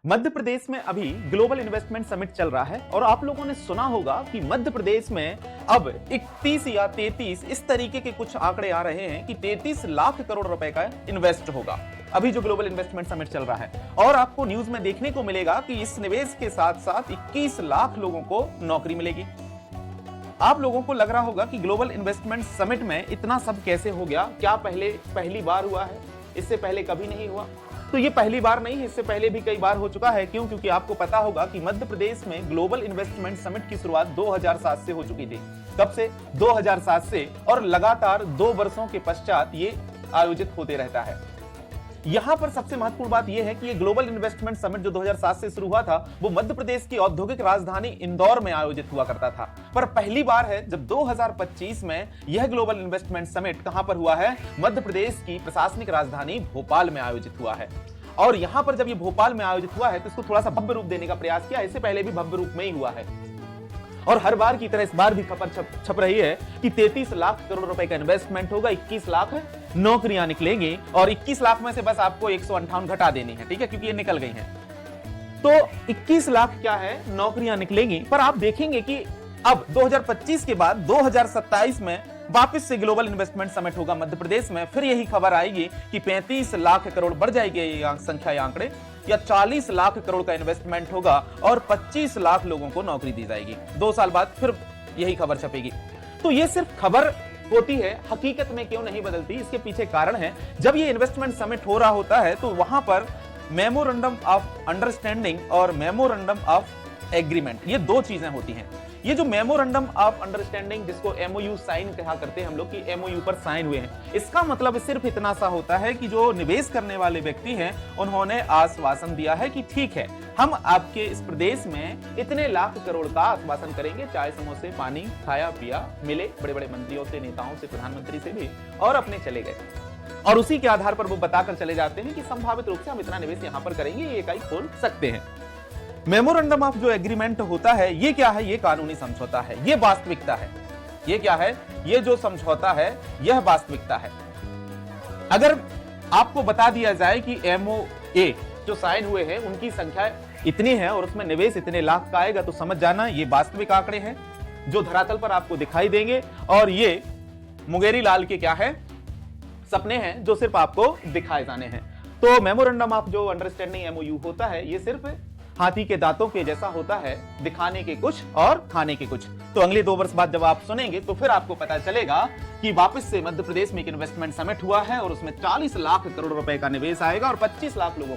मध्य प्रदेश में अभी global investment summit चल रहा है और आप लोगों ने सुना होगा कि मध्य प्रदेश में अब 31 या 33 इस तरीके के कुछ आंकड़े आ रहे हैं कि 33 लाख करोड़ रुपए का इन्वेस्ट होगा। अभी जो ग्लोबल इन्वेस्टमेंट समिट चल रहा है और आपको न्यूज में देखने को मिलेगा कि इस निवेश के साथ साथ 21 लाख लोगों को नौकरी मिलेगी। आप लोगों को लग रहा होगा कि ग्लोबल इन्वेस्टमेंट समिट में इतना सब कैसे हो गया, क्या पहली बार हुआ है, इससे पहले कभी नहीं हुआ। तो ये पहली बार नहीं है, इससे पहले भी कई बार हो चुका है। क्यों? क्योंकि आपको पता होगा कि मध्य प्रदेश में ग्लोबल इन्वेस्टमेंट समिट की शुरुआत 2007 से हो चुकी थी। कब से? 2007 से, और लगातार 2 वर्षों के पश्चात ये आयोजित होते रहता है। यहां पर सबसे महत्वपूर्ण बात यह है कि ये ग्लोबल इन्वेस्टमेंट समिट जो 2007 से शुरू हुआ था, वो मध्य प्रदेश की औद्योगिक राजधानी इंदौर में आयोजित हुआ करता था। पर पहली बार है जब 2025 में यह ग्लोबल इन्वेस्टमेंट समिट कहां पर हुआ है? मध्य प्रदेश की प्रशासनिक राजधानी भोपाल में आयोजित हुआ है। और यहां पर जब ये भोपाल में आयोजित हुआ है तो इसको थोड़ा सा भव्य रूप देने का प्रयास किया। इससे पहले भी भव्य रूप में ही हुआ है और हर बार की तरह इस बार भी खबर छप रही है कि 33 लाख करोड़ रुपए का इन्वेस्टमेंट होगा, 21 लाख नौकरियां निकलेंगी और 21 लाख में से बस आपको 158 घटा देनी है, ठीक है, क्योंकि ये निकल गई हैं। तो 21 लाख क्या है, नौकरियां निकलेंगी। पर आप देखेंगे कि अब 2025 के बाद 2027 में वापस से ग्लोबल इन्वेस्टमेंट समिट होगा मध्य प्रदेश में। फिर यही खबर आएगी कि 35 लाख करोड़ बढ़ जाएगी ये संख्या, ये आंकड़े, या 40 लाख करोड़ का इन्वेस्टमेंट होगा और 25 लाख लोगों को नौकरी दी जाएगी। 2 साल बाद फिर यही खबर छपेगी। तो ये सिर्फ खबर होती है, हकीकत में क्यों नहीं बदलती? इसके पीछे कारण है, जब ये इन्वेस्टमेंट समिट हो रहा होता है तो वहां पर मेमोरेंडम ऑफ अंडरस्टैंडिंग और मेमोरेंडम ऑफ एग्रीमेंट, ये 2 चीजें होती हैं। ये जो मेमोरेंडम ऑफ अंडरस्टैंडिंग, जिसको एमओयू साइन कहा करते हैं हम लोग, कि एमओयू पर साइन हुए हैं, इसका मतलब सिर्फ इतना सा होता है कि जो निवेश करने वाले व्यक्ति हैं उन्होंने आश्वासन दिया है कि ठीक है, हम आपके इस प्रदेश में इतने लाख करोड़ का आश्वासन करेंगे, चाय समोसे पानी खाया पिया मिले बड़े बड़े मंत्रियों से, नेताओं से, प्रधानमंत्री से भी, और अपने चले गए। और उसी के आधार पर वो बताकर चले जाते हैं कि संभावित रूप से हम इतना निवेश यहां पर करेंगे, ये इकाई खोल सकते हैं। मेमोरेंडम ऑफ जो एग्रीमेंट होता है, ये क्या है? ये कानूनी समझौता है, ये वास्तविकता है। ये क्या है? ये जो समझौता है यह वास्तविकता है। अगर आपको बता दिया जाए कि एमओए जो साइन हुए हैं उनकी संख्या इतनी है और उसमें निवेश इतने लाख का आएगा, तो समझ जाना ये वास्तविक आंकड़े हैं जो धरातल पर आपको दिखाई देंगे। और ये मुंगेरी लाल के क्या है? सपने हैं जो सिर्फ आपको दिखाए जाने हैं। तो मेमोरेंडम ऑफ जो अंडरस्टैंडिंग एमओयू होता है, ये सिर्फ हाथी के दांतों के जैसा होता है, दिखाने के कुछ और खाने के कुछ। तो अगले 2 वर्ष बाद जब आप सुनेंगे तो फिर आपको पता चलेगा कि वापस से मध्य प्रदेश में एक इन्वेस्टमेंट समिट हुआ है और उसमें 40 लाख करोड़ रुपए का निवेश आएगा और 25 लाख लोगों